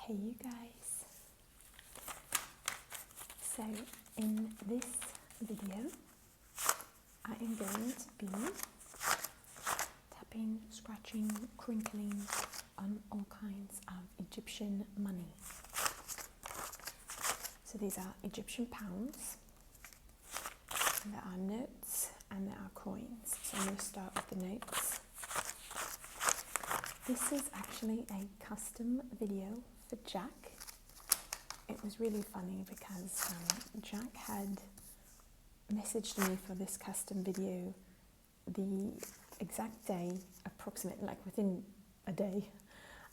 Hey you guys, so in this video I am going to be tapping, scratching, crinkling on all kinds of Egyptian money. So these are Egyptian pounds, and there are notes and there are coins. So I'm going to start with the notes. This is actually a custom video for Jack. It was really funny because Jack had messaged me for this custom video the exact day, approximately like within a day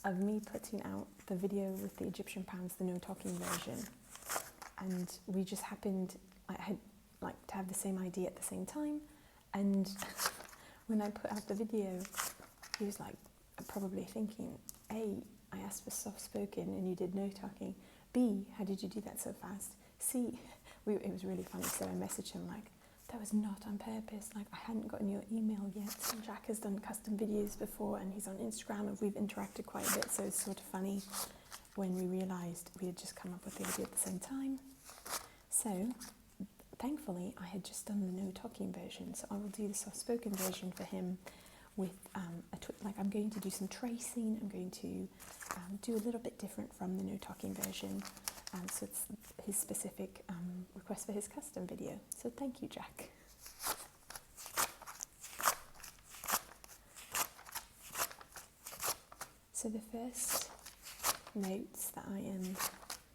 of me putting out the video with the Egyptian pounds, the no talking version, and we just happened, I had like to have the same idea at the same time, and when I put out the video he was like probably thinking, A, I asked for soft spoken and you did no talking. B, how did you do that so fast? C, it was really funny. So I messaged him like, that was not on purpose. Like, I hadn't gotten your email yet. So Jack has done custom videos before and he's on Instagram and we've interacted quite a bit. So it's sort of funny when we realised we had just come up with the idea at the same time. So thankfully I had just done the no talking version. So I will do the soft spoken version for him with I'm going to do some tracing. I'm going to do a little bit different from the no talking version. So it's his specific request for his custom video. So thank you, Jack. So the first notes that I am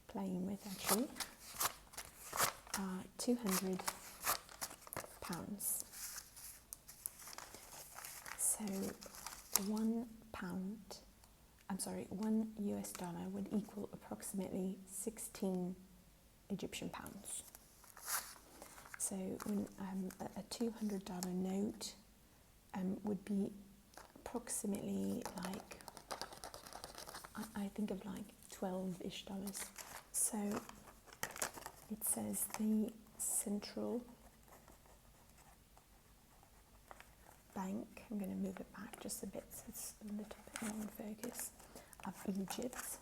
playing with actually are £200. So £1 would equal approximately 16 Egyptian pounds. So when a $200 note would be approximately like, I think of like 12-ish dollars. So it says the central bank, I'm going to move it back just a bit so it's a little bit more in focus, of Egypt.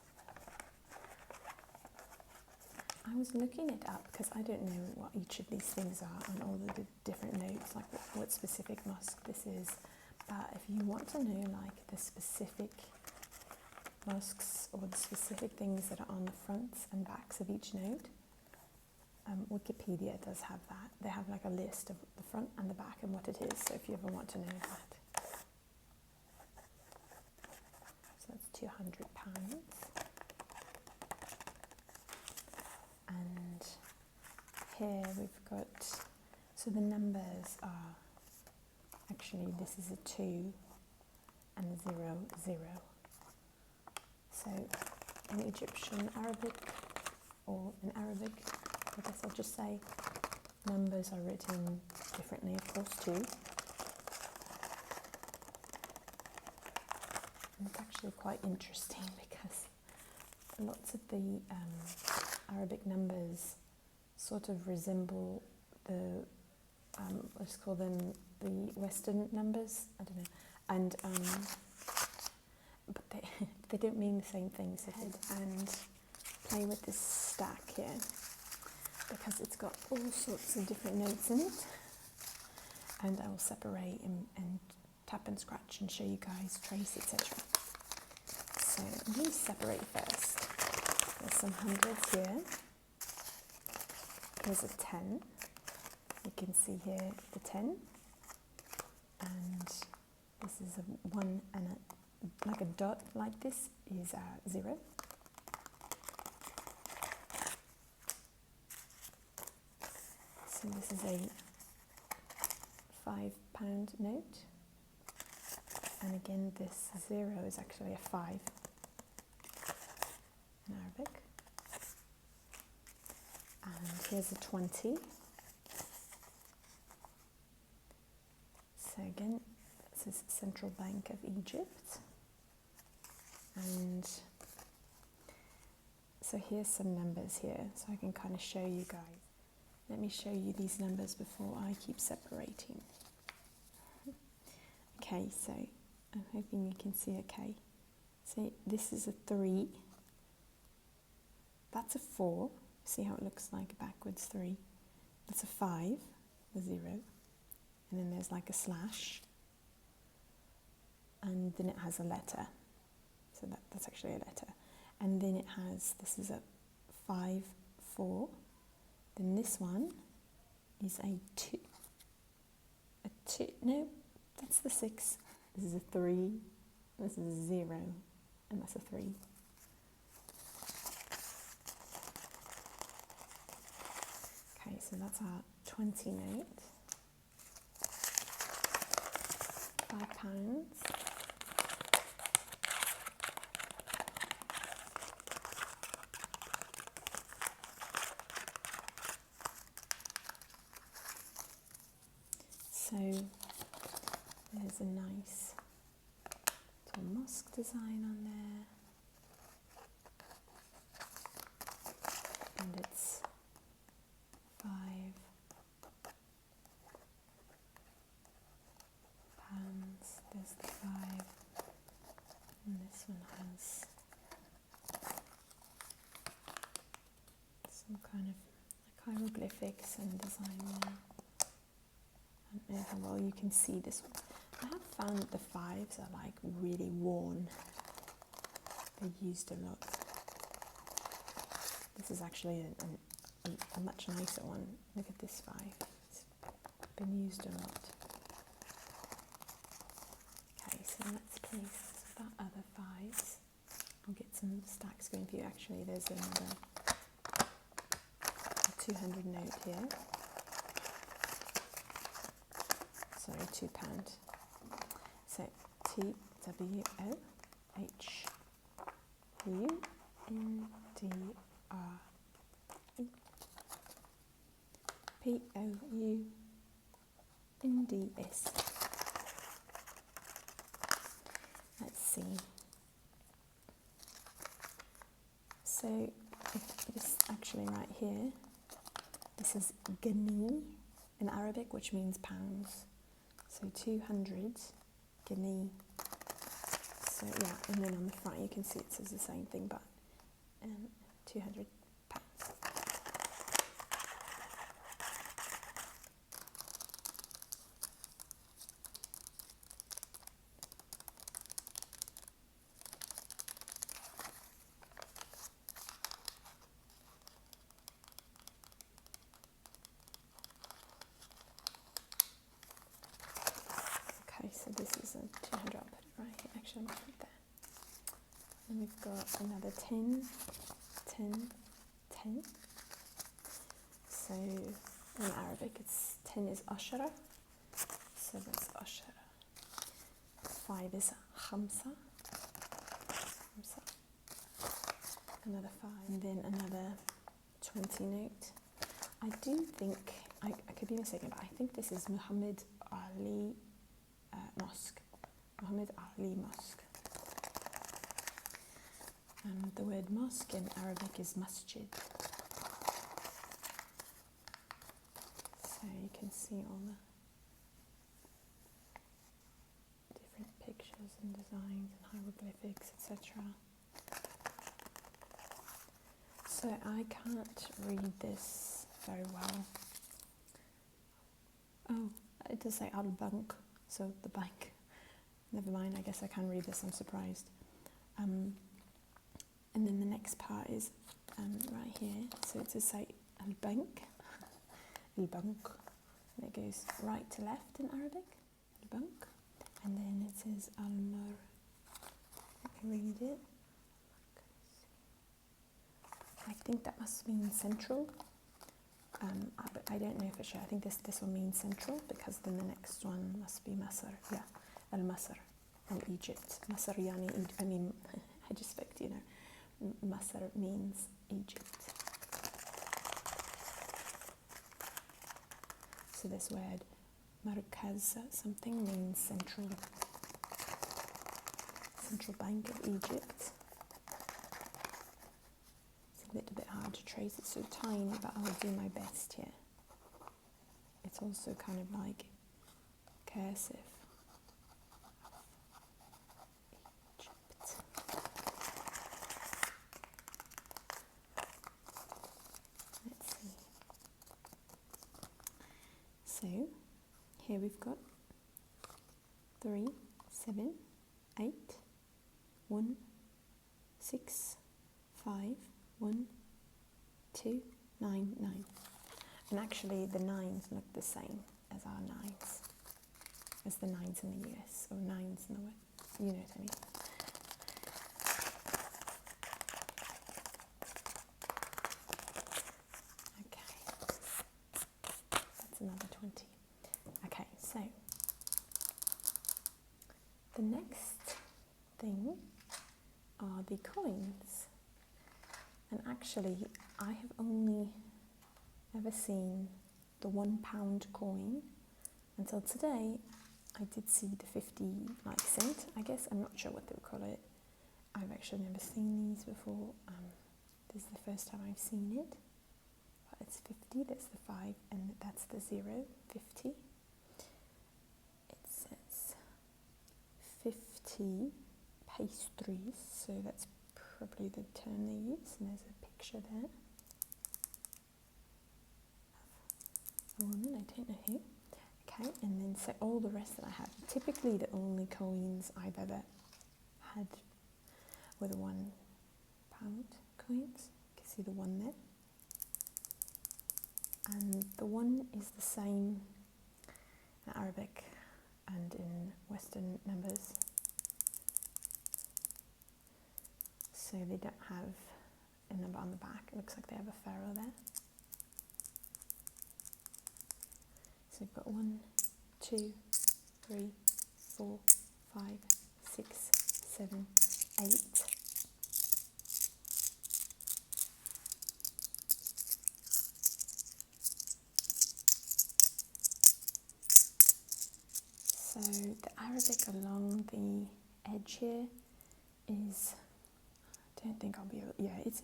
I was looking it up because I don't know what each of these things are and all the different notes, like what specific mosque this is. But if you want to know like the specific mosques or the specific things that are on the fronts and backs of each note, Wikipedia does have that. They have like a list of the front and the back and what it is, so if you ever want to know that. So that's £200. And here we've got, so the numbers are, actually this is a 2 and a 0, 0. So in Egyptian Arabic, or in Arabic, I guess I'll just say numbers are written differently, of course, too. And it's actually quite interesting because lots of the Arabic numbers sort of resemble the, let's call them the Western numbers, I don't know, and but they don't mean the same thing. So and play with this stack here because it's got all sorts of different notes in it, and I will separate and tap and scratch and show you guys, trace, etc. So I'm going to separate first. There's some hundreds here. Here's a 10. You can see here the 10, and this is a 1 and like a dot like this is 0. So this is a £5 note, and again this 0 is actually a 5 in Arabic. And here's a 20. So again, this is Central Bank of Egypt. And so here's some numbers here, so I can kind of show you guys. Let me show you these numbers before I keep separating. Okay, so I'm hoping you can see okay. So this is a 3, That's a 4. See how it looks like backwards 3. That's a 5, a 0. And then there's like a slash. And then it has a letter. So that's actually a letter. And then it has, this is a 5, 4. Then this one is a 2. A 2, no, that's the 6. This is a 3. This is a 0. And that's a 3. Okay, so that's our 20 note. £5. So there's a nice little mosque design on there, and it's 5 pounds. There's the 5, and this one has some kind of like hieroglyphics and design there. I don't know how well you can see this one. I have found the 5s are like really worn. They're used a lot. This is actually a much nicer one. Look at this 5. It's been used a lot. Okay, so let's place that other 5s. I'll get some stacks going for you. Actually, there's another 200 note here. Sorry, £2. So TWOHUNDRPOUNDS. Let's see. So if this actually right here, this is Ghani in Arabic, which means pounds. So 200 Guinea. So yeah, and then on the front you can see it says the same thing, but 200 pounds. Okay, so this is a 200, I'll put it right here, actually I'll put it there. And we've got another 10, 10, 10. So in Arabic it's 10 is ashara, so that's ashara. 5 is khamsa, khamsa. Another 5, and then another 20 note. I do think, I could be mistaken, but I think this is Muhammad Ali Mosque. Muhammad Ali Mosque. And the word mosque in Arabic is masjid. So you can see all the different pictures and designs and hieroglyphics, etc. So I can't read this very well. Oh, it does say al-bank, so the bank. Never mind, I guess I can read this, I'm surprised. And then the next part is right here, so it says say al-bank, al-bank, and it goes right to left in Arabic, al-bank, and then it says al-mar, I can read it. I think that must mean central, but I don't know for sure. I think this will mean central, because then the next one must be Masr, yeah, al-Masr, and Egypt. Masr yani, I mean, I just spoke to you know. Masr means Egypt. So this word Markaz something means central Bank of Egypt. It's a bit hard to trace, it's so tiny, but I'll do my best here. It's also kind of like cursive. here we've got 3, 7, 8, 1, 6, 5, 1, 2, 9, 9. And actually the 9s look the same as our 9s, as the 9s in the US, or 9s in the West, you know what I mean. Another 20. Okay, so the next thing are the coins. And actually, I have only ever seen the £1 coin until today. I did see the 50 cent, I guess. I'm not sure what they would call it. I've actually never seen these before. This is the first time I've seen it. It's 50, that's the 5, and that's the 0, 50. It says 50 pastries, so that's probably the term they use, and there's a picture there of a woman, I don't know who. Okay, and then so all the rest that I have, typically the only coins I've ever had were the £1 coins. You can see the 1 there. And the 1 is the same in Arabic and in Western numbers. So they don't have a number on the back. It looks like they have a pharaoh there. So we've got 1, 2, 3, 4, 5, 6, 7, 8. So the Arabic along the edge here is, I don't think I'll be able, yeah, it's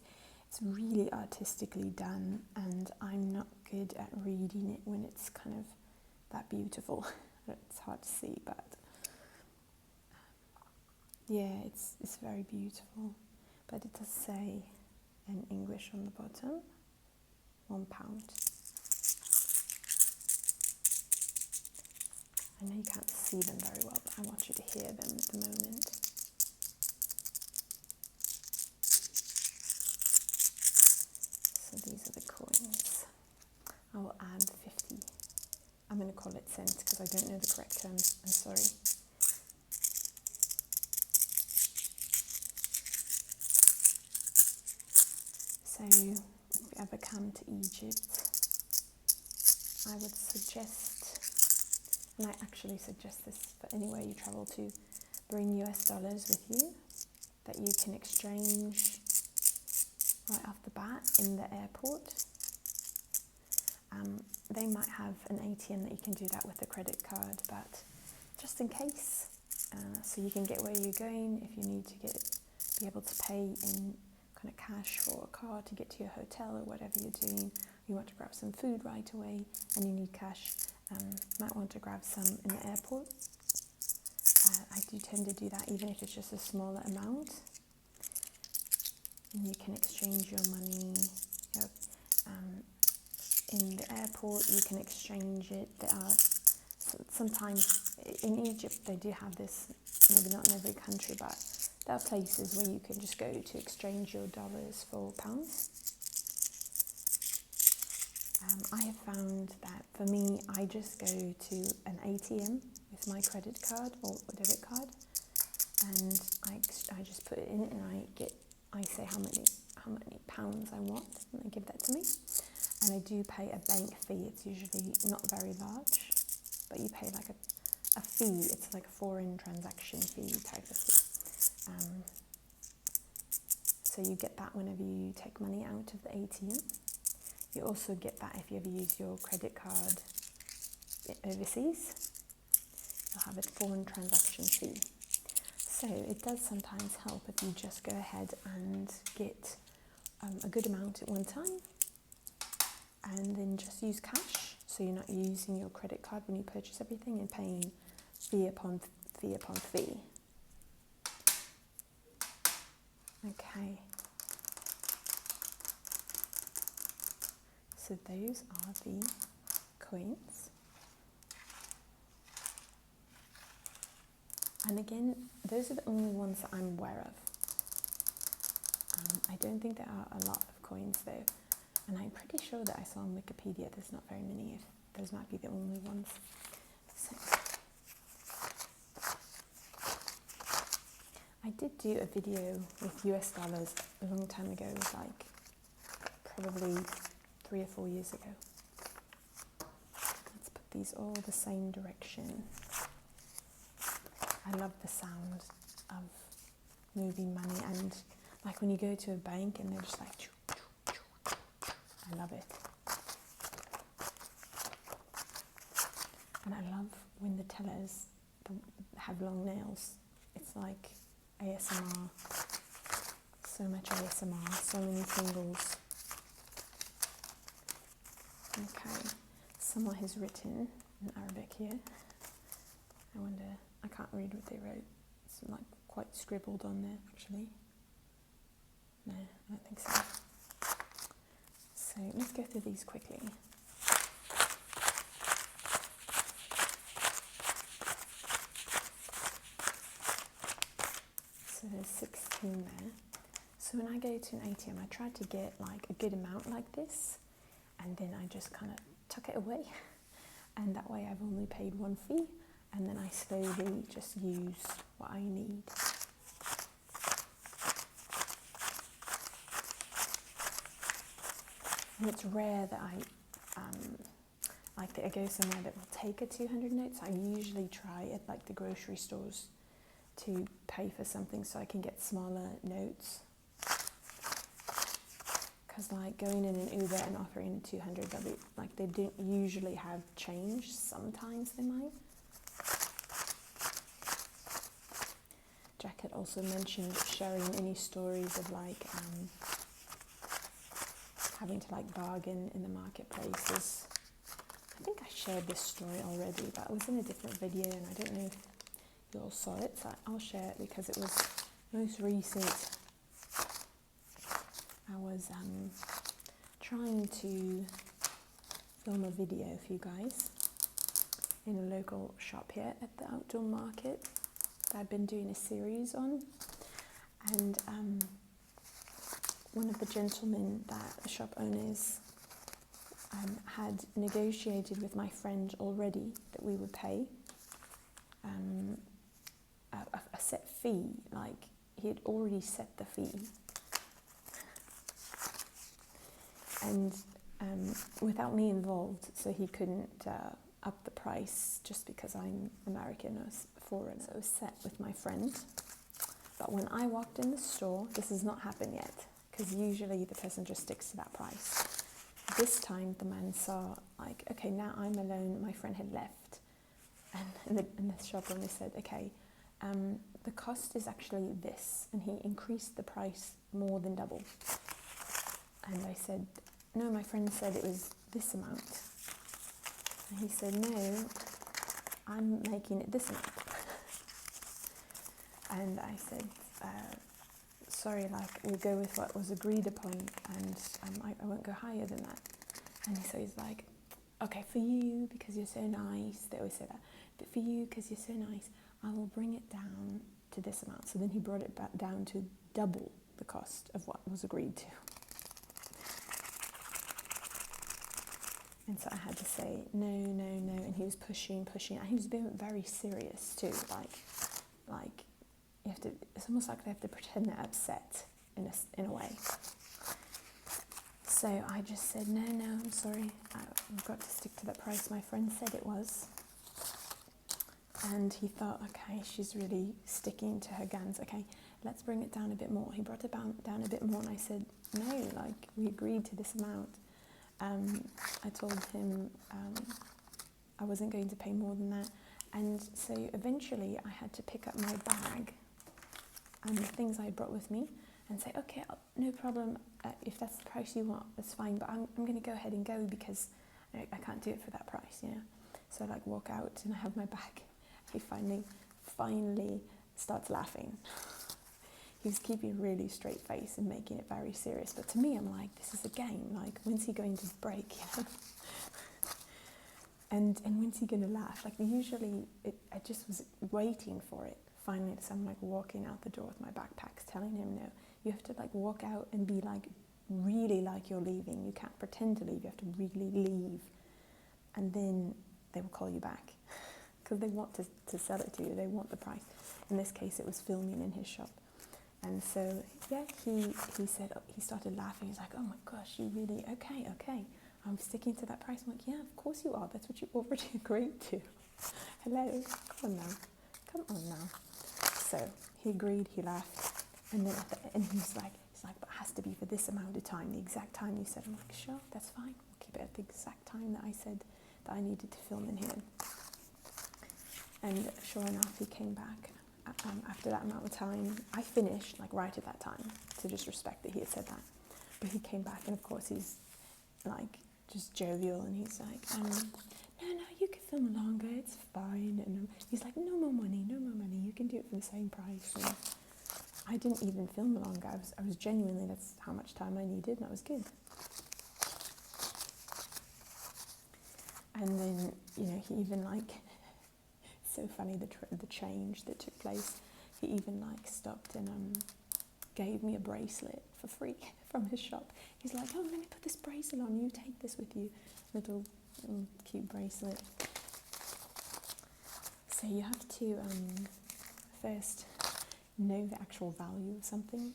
really artistically done, and I'm not good at reading it when it's kind of that beautiful. It's hard to see, but yeah, it's very beautiful. But it does say in English on the bottom, £1. I know you can't see them very well, but I want you to hear them at the moment. So these are the coins. I will add 50. I'm going to call it cent because I don't know the correct term. I'm sorry. So if you ever come to Egypt, I would suggest, and I actually suggest this for anywhere you travel to, bring US dollars with you that you can exchange right off the bat in the airport. They might have an ATM that you can do that with a credit card, but just in case, so you can get where you're going. If you need to be able to pay in kind of cash for a car to get to your hotel or whatever you're doing, you want to grab some food right away and you need cash, might want to grab some in the airport. I do tend to do that even if it's just a smaller amount. And you can exchange your money. In the airport, you can exchange it. There are sometimes in Egypt they do have this, maybe not in every country, but there are places where you can just go to exchange your dollars for pounds. I have found that for me, I just go to an ATM with my credit card or debit card, and I just put it in, and I say how many pounds I want, and they give that to me. And I do pay a bank fee. It's usually not very large, but you pay like a fee. It's like a foreign transaction fee type of fee. So you get that whenever you take money out of the ATM. You also get that if you ever use your credit card overseas. You'll have a foreign transaction fee. So it does sometimes help if you just go ahead and get a good amount at one time, and then just use cash, so you're not using your credit card when you purchase everything and paying fee upon fee upon fee. Okay. So those are the coins. And again, those are the only ones that I'm aware of. I don't think there are a lot of coins though. And I'm pretty sure that I saw on Wikipedia there's not very many. If those might be the only ones. So, I did do a video with US dollars a long time ago, like probably 3 or 4 years ago. Let's put these all the same direction. I love the sound of moving money, and like when you go to a bank and they're just like, choo, choo, choo. I love it. And I love when the tellers have long nails. It's like ASMR, so much ASMR, so many symbols. Okay, someone has written in Arabic here. I wonder, I can't read what they wrote. It's like quite scribbled on there actually. No, I don't think so. So let's go through these quickly. So there's 16 there. So when I go to an ATM, I try to get like a good amount like this, and then I just kind of tuck it away. And that way I've only paid one fee, and then I slowly just use what I need. And it's rare that I go somewhere that will take a 200 note. So I usually try at like the grocery stores to pay for something so I can get smaller notes. Because like going in an Uber and offering a 200, they'll be, like they don't usually have change. Sometimes they might. Jack had also mentioned sharing any stories of like having to like bargain in the marketplaces. I think I shared this story already, but I was in a different video and I don't know if you all saw it, so I'll share it because it was most recent. I was trying to film a video for you guys in a local shop here at the outdoor market that I've been doing a series on, and one of the gentlemen that the shop owners had negotiated with my friend already that we would pay a set fee. Like he had already set the fee, and without me involved, so he couldn't up the price just because I'm American or foreign. So it was set with my friend. But when I walked in the store, this has not happened yet, because usually the person just sticks to that price. This time the man saw, like, okay, now I'm alone, my friend had left. And the shop owner said, okay, the cost is actually this. And he increased the price more than double. And I said, no, my friend said it was this amount. And he said, no, I'm making it this amount. And I said, sorry, like, we'll go with what was agreed upon, and I won't go higher than that. And so he's like, okay, for you, because you're so nice, they always say that, but for you, because you're so nice, I will bring it down to this amount. So then he brought it back down to double the cost of what was agreed to. And so I had to say, no, no, no, and he was pushing, and he was being very serious too, like, you have to, it's almost like they have to pretend they're upset in a way. So I just said, no, I'm sorry, I've got to stick to that price my friend said it was. And he thought, okay, she's really sticking to her guns. Okay, let's bring it down a bit more. He brought it down a bit more, and I said, no, like, we agreed to this amount. I told him I wasn't going to pay more than that. And so eventually I had to pick up my bag and the things I brought with me and say, okay, no problem, if that's the price you want, that's fine, but I'm going to go ahead and go because I can't do it for that price, you know. So I like walk out and I have my bag. He finally starts laughing. He was keeping a really straight face and making it very serious, but to me I'm like, this is a game, like, when's he going to break, you know? And when's he going to laugh? Like, usually I just was waiting for it finally, so I'm like walking out the door with my backpacks, telling him, no, you have to like walk out and be like really like you're leaving. You can't pretend to leave. You have to really leave, and then they will call you back because they want to sell it to you. They want the price. In this case, it was filming in his shop. And so, yeah, he said, he started laughing. He's like, oh my gosh, you really, okay, I'm sticking to that price. I'm like, yeah, of course you are. That's what you already agreed to. Hello, come on now. So he agreed, he laughed. And then he's like, but it has to be for this amount of time, the exact time you said. I'm like, sure, that's fine. We'll keep it at the exact time that I said that I needed to film in here. And sure enough, he came back. After that amount of time, I finished like right at that time to just respect that he had said that. But he came back, and of course he's like just jovial, and he's like, no, you can film longer, it's fine. And he's like, no more money, you can do it for the same price. And I didn't even film longer. I was genuinely, that's how much time I needed, and that was good. And then, you know, he even like, so funny the change that took place. He even like stopped and gave me a bracelet for free from his shop. He's like, oh, let me put this bracelet on, you take this with you. Little cute bracelet. So you have to first know the actual value of something,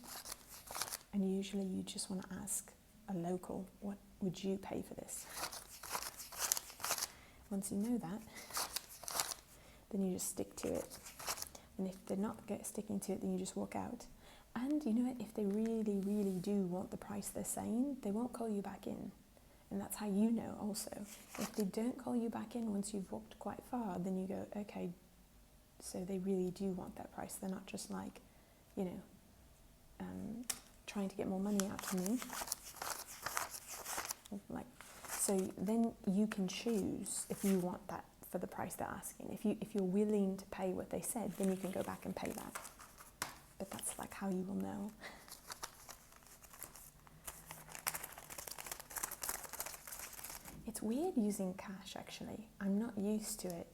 and usually you just want to ask a local, what would you pay for this? Once you know that, then you just stick to it. And if they're not sticking to it, then you just walk out. And you know what, if they really, really do want the price they're saying, they won't call you back in. And that's how you know also. If they don't call you back in once you've walked quite far, then you go, okay, so they really do want that price. They're not just like, you know, trying to get more money out of me. Like, so then you can choose if you want that for the price they're asking. If you're willing to pay what they said, then you can go back and pay that. But that's like how you will know. It's weird using cash, actually. I'm not used to it.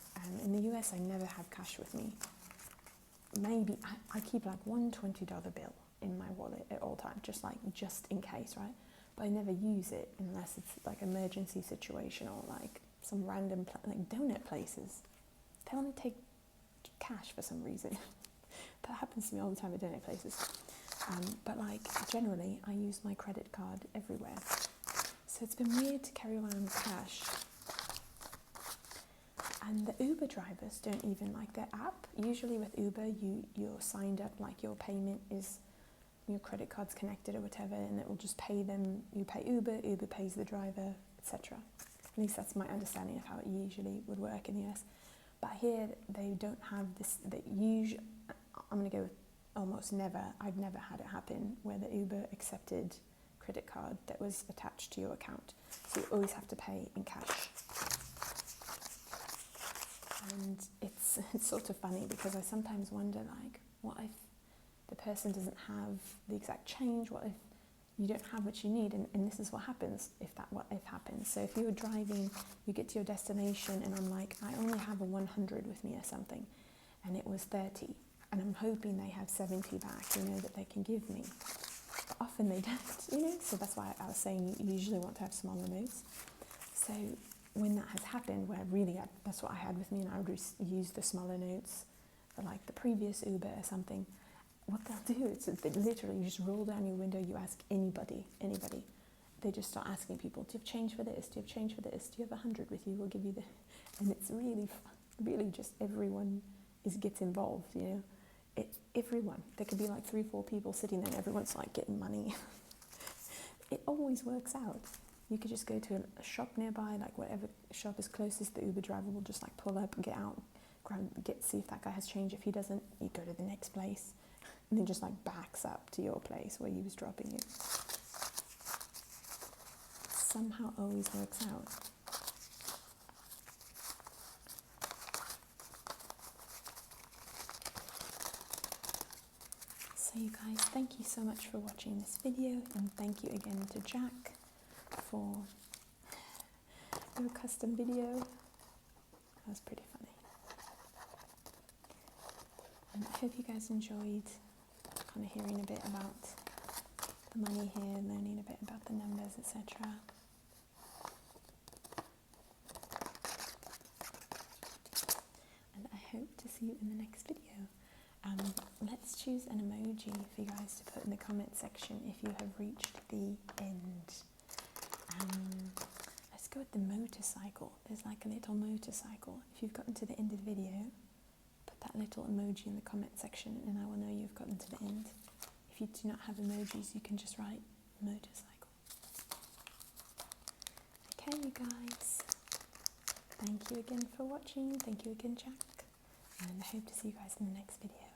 In the US, I never have cash with me. Maybe I keep like one $20 bill in my wallet at all times, just in case, right? But I never use it unless it's like emergency situation or like some random like donut places. They only take cash for some reason. That happens to me all the time at donut places. But like generally, I use my credit card everywhere. So it's been weird to carry around cash. And the Uber drivers don't even like their app. Usually with Uber, you're signed up, like your payment is, your credit card's connected or whatever, and it will just pay them. You pay Uber, Uber pays the driver, etc. At least that's my understanding of how it usually would work in the US. But here, they don't have this, I'm going to go with almost never. I've never had it happen where the Uber accepted credit card that was attached to your account. So you always have to pay in cash. And it's sort of funny because I sometimes wonder, like, what if the person doesn't have the exact change? What if you don't have what you need? And this is what happens if happens. So if you're driving, you get to your destination and I'm like, I only have a 100 with me or something, and it was 30. And I'm hoping they have 70 back, you know, that they can give me. But often they don't, you know, so that's why I was saying you usually want to have smaller notes. So when that has happened, where really that's what I had with me, and I would use the smaller notes for like the previous Uber or something, what they'll do is they literally, you just roll down your window, you ask anybody, they just start asking people, do you have change for this? Do you have change for this? Do you have 100 with you? We'll give you the, and it's really fun, really just everyone gets involved, you know. Everyone, there could be like 3-4 people sitting there and everyone's like getting money. It always works out. You could just go to a shop nearby, like whatever shop is closest, the Uber driver will just like pull up, get out, see if that guy has change. If he doesn't, you go to the next place and then just like backs up to your place where he was dropping it. Somehow always works out. So you guys, thank you so much for watching this video, and thank you again to Jack for your custom video. That was pretty funny. And I hope you guys enjoyed kind of hearing a bit about the money here, learning a bit about the numbers, etc. And I hope to see you in the next video. Let's choose an emoji for you guys to put in the comment section if you have reached the end. Let's go with the motorcycle. There's like a little motorcycle. If you've gotten to the end of the video, put that little emoji in the comment section and I will know you've gotten to the end. If you do not have emojis, you can just write motorcycle. Okay, you guys. Thank you again for watching. Thank you again, Jack. And I hope to see you guys in the next video.